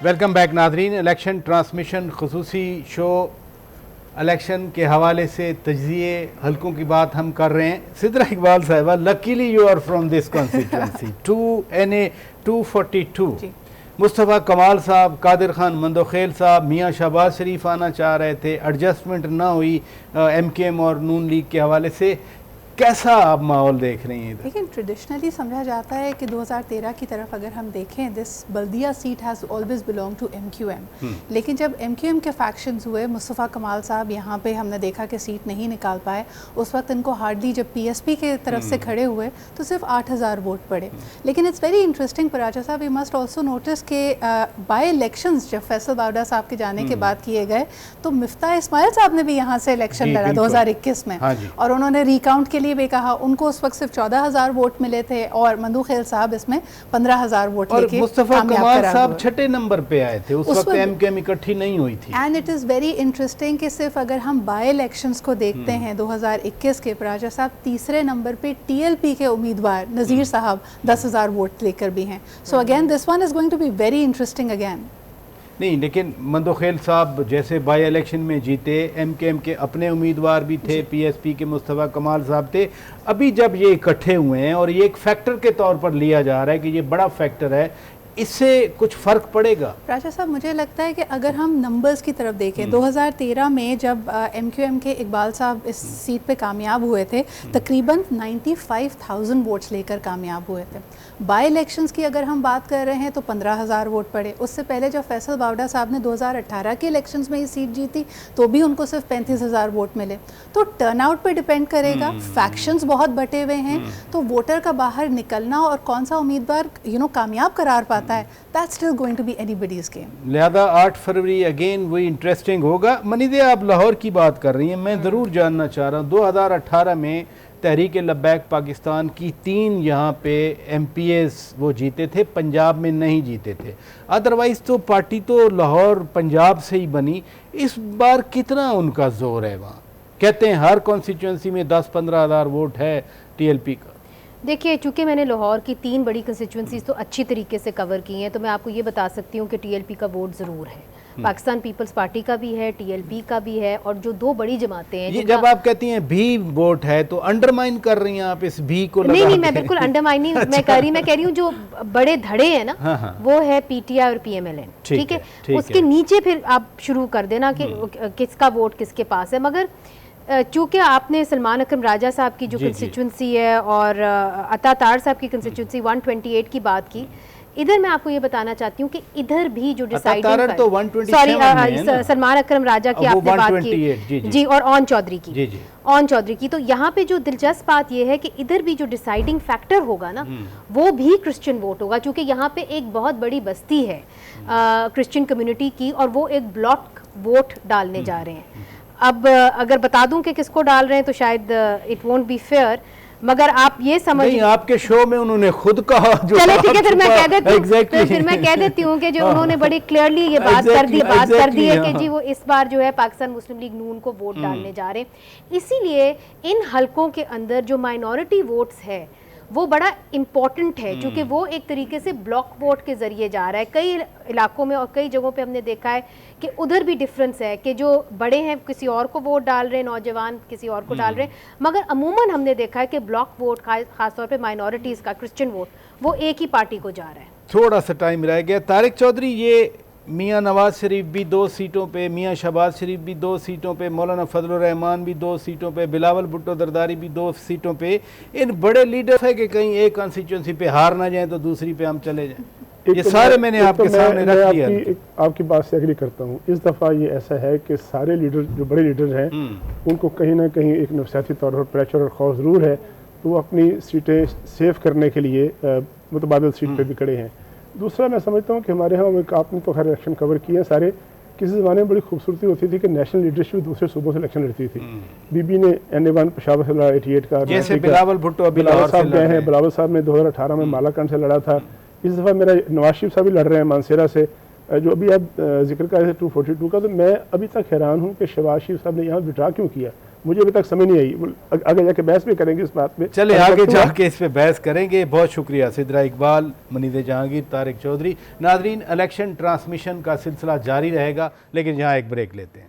Welcome back नाजरीन। Election transmission खुसूसी show election के हवाले से तज्जिए हलकों की बात हम कर रहे हैं। Sidra Iqbal Sahiba, luckily you are from this constituency 2NA 242। Mustafa Kamal Sahab, Qadir Khan Mandokhel साहब, मियाँ शहबाज शरीफ आना चाह रहे थे, एडजस्टमेंट ना हुई MKM और नून लीग के हवाले से। कैसा आप माहौल देख रही हैं? लेकिन ट्रेडिशनली समझा जाता है कि 2013 की तरफ अगर हम देखें, this Baldia seat has always belong to MQM। लेकिन जब MQM के फैक्शंस हुए, मुस्तफ़ा कमाल साहब यहाँ पे हमने देखा कि सीट नहीं निकाल पाए। उस वक्त इनको हार्डली, जब PSP के तरफ से खड़े हुए तो सिर्फ 8000 वोट पड़े। लेकिन इट्स वेरी इंटरेस्टिंग पराजा साहब, वी मस्ट ऑल्सो नोटिस के बाई इलेक्शंस जब फैसल बावडा साहब के जाने के बाद किए गए तो मिफ्ता इस्माइल साहब ने भी यहाँ से इलेक्शन लड़ा 2021 में, और उन्होंने रिकाउंट के लिए भी कहा। उनको उस वक्त सिर्फ 14000 वोट मिले थे और मंदोखेल साहब इसमें 15000 वोट लेके मुस्तफा कमाल साहब छठे नंबर पे आए थे। उस वक्त MKM इकट्ठी नहीं हुई थी। And it is very interesting कि सिर्फ अगर हम बाई इलेक्शंस को देखते हैं 2021 के, पराजा साहब तीसरे नंबर पे TLP के उम्मीदवार नज़ीर साहब 10,000 वोट लेकर भी हैं। So again this one is going to be very interesting again. नहीं, लेकिन मंदोखेल साहब जैसे बाई इलेक्शन में जीते, MKM के अपने उम्मीदवार भी थे, PSP के मुस्तफ़ा कमाल साहब थे। अभी जब ये इकट्ठे हुए हैं और ये एक फैक्टर के तौर पर लिया जा रहा है कि ये बड़ा फैक्टर है, इससे कुछ फ़र्क पड़ेगा? राजा साहब, मुझे लगता है कि अगर हम नंबर्स की तरफ देखें, 2013 में जब MQM के इकबाल साहब इस सीट पे कामयाब हुए थे, तकरीबन 95,000 वोट्स लेकर कामयाब हुए थे। बाई इलेक्शंस की अगर हम बात कर रहे हैं तो 15,000 वोट पड़े। उससे पहले जब फैसल बावडा साहब ने 2018 के इलेक्शंस में ये सीट जीती तो भी उनको सिर्फ 35,000 वोट मिले। तो टर्नआउट पे डिपेंड करेगा। फैक्शंस बहुत बटे हुए हैं, तो वोटर का बाहर निकलना और कौन सा उम्मीदवार कामयाब करार पाता है, that's still going to be anybody's game। लिहाजा 8 फरवरी अगेन वही इंटरेस्टिंग होगा। मनीदे, आप लाहौर की बात कर रही हैं, मैं ज़रूर जानना चाह रहा हूँ 2018 में तहरीक लब्बैक पाकिस्तान की 3 यहाँ पे MPAs वो जीते थे, पंजाब में नहीं जीते थे। अदरवाइज़ तो पार्टी तो लाहौर पंजाब से ही बनी। इस बार कितना उनका जोर है वहाँ? कहते हैं हर कॉन्स्टिट्यूंसी में 10-15 हज़ार वोट है TLP का। देखिए, चूँकि मैंने लाहौर की 3 बड़ी कंस्टिट्यूंसीज तो अच्छी तरीके से कवर की हैं, तो मैं आपको ये बता सकती हूँ कि TLP का वोट ज़रूर है। पाकिस्तान पीपल्स पार्टी का भी है, TLP का भी है, और जो 2 बड़ी जमातें हैं। ये जब आप कहती हैं भी वोट है तो अंडरमाइन कर रही हैं आप इस भी को? नहीं, मैं बिल्कुल अंडरमाइन नहीं मैं कर रही हूँ जो बड़े धड़े हैं ना, वो है PTI और PMLN। ठीक है, उसके नीचे फिर आप शुरू कर देना कि किसका वोट किसके पास है। मगर चूँकि आपने सलमान अकरम राजा साहब की जो कंस्टिट्यूंसी है और अता तार साहब की कंस्टिट्यूंसी 128 की बात की, इधर मैं आपको ये बताना चाहती हूँ कि इधर भी जो डिसाइडिंग तो 127 सलमान अकरम राजा की आपने बात की जी, और ऑन चौधरी की, तो यहाँ पे जो दिलचस्प बात ये है कि इधर भी जो डिसाइडिंग फैक्टर होगा ना, वो भी क्रिश्चियन वोट होगा, क्योंकि यहाँ पे एक बहुत बड़ी बस्ती है क्रिश्चियन कम्युनिटी की, और वो एक ब्लॉक वोट डालने जा रहे हैं। अब अगर बता दूं कि किसको डाल रहे हैं तो शायद इट वोंट बी फेयर, मगर आप ये समझ नहीं, आपके शो में उन्होंने खुद कहा। चले ठीक है, फिर मैं कह देती हूँ फिर मैं कह देती हूँ कि जो उन्होंने बड़ी क्लियरली ये बात कर दी है कि जी वो इस बार जो है पाकिस्तान मुस्लिम लीग नून को वोट डालने जा रहे हैं। इसीलिए इन हलकों के अंदर जो माइनॉरिटी वोट्स है वो बड़ा इम्पॉर्टेंट है, क्योंकि वो एक तरीके से ब्लॉक वोट के जरिए जा रहा है। कई इलाकों में और कई जगहों पे हमने देखा है कि उधर भी डिफरेंस है कि जो बड़े हैं किसी और को वोट डाल रहे हैं, नौजवान किसी और को डाल रहे हैं, मगर अमूमन हमने देखा है कि ब्लॉक वोट खासतौर पे माइनॉरिटीज़ का क्रिश्चियन वोट वो एक ही पार्टी को जा रहा है। थोड़ा सा टाइम रह गया। तारिक चौधरी, ये मियाँ नवाज शरीफ भी 2 सीटों पे, मियाँ शहबाज शरीफ भी 2 सीटों पे, मौलाना फजलुर रहमान भी 2 सीटों पे, बिलावल भुट्टो दरदारी भी 2 सीटों पे। इन बड़े लीडर है कि कहीं एक कॉन्स्टिट्यूंसी पे हार ना जाए तो दूसरी पे हम चले जाएं। ये सारे मैंने आपके सामने रख दिया। आपकी बात से एग्री करता हूँ। इस दफ़ा ये ऐसा है कि सारे लीडर जो बड़े लीडर हैं उनको कहीं ना कहीं एक नफसियाती तौर पर प्रेशर और खौफ ज़रूर है, तो वो अपनी सीटें सेव करने के लिए मुतबादिल सीट पर भी खड़े हैं। दूसरा, मैं समझता हूँ कि हमारे यहाँ आपने तो खैर इलेक्शन कवर किए हैं सारे। किसी ज़माने में बड़ी खूबसूरती होती थी कि नेशनल लीडरशिप दूसरे सूबों से इलेक्शन लड़ती थी। बीबी ने NA1 पेशावर से लड़ा 88 का, जैसे बिलावल भुट्टो बिलावल साहब गए हैं। बिलावल साहब ने 2018 में मालाकंड से लड़ा था। इस दफ़ा मेरा नवाज शरीफ साहब भी लड़ रहे हैं मानसेरा से, जो अभी आप जिक्र कर रहे थे 242 का। तो मैं अभी तक हैरान हूँ कि शहबाज शरीफ साहब ने यहाँ विड्रा क्यों किया। मुझे अभी तक समझ नहीं आई, आगे जाके बहस भी करेंगे इस बात में। चले आगे जाके इस पे बहस करेंगे। बहुत शुक्रिया सिद्रा इकबाल, मनीद जहांगीर, तारिक चौधरी। नाजरीन, इलेक्शन ट्रांसमिशन का सिलसिला जारी रहेगा, लेकिन यहाँ एक ब्रेक लेते हैं।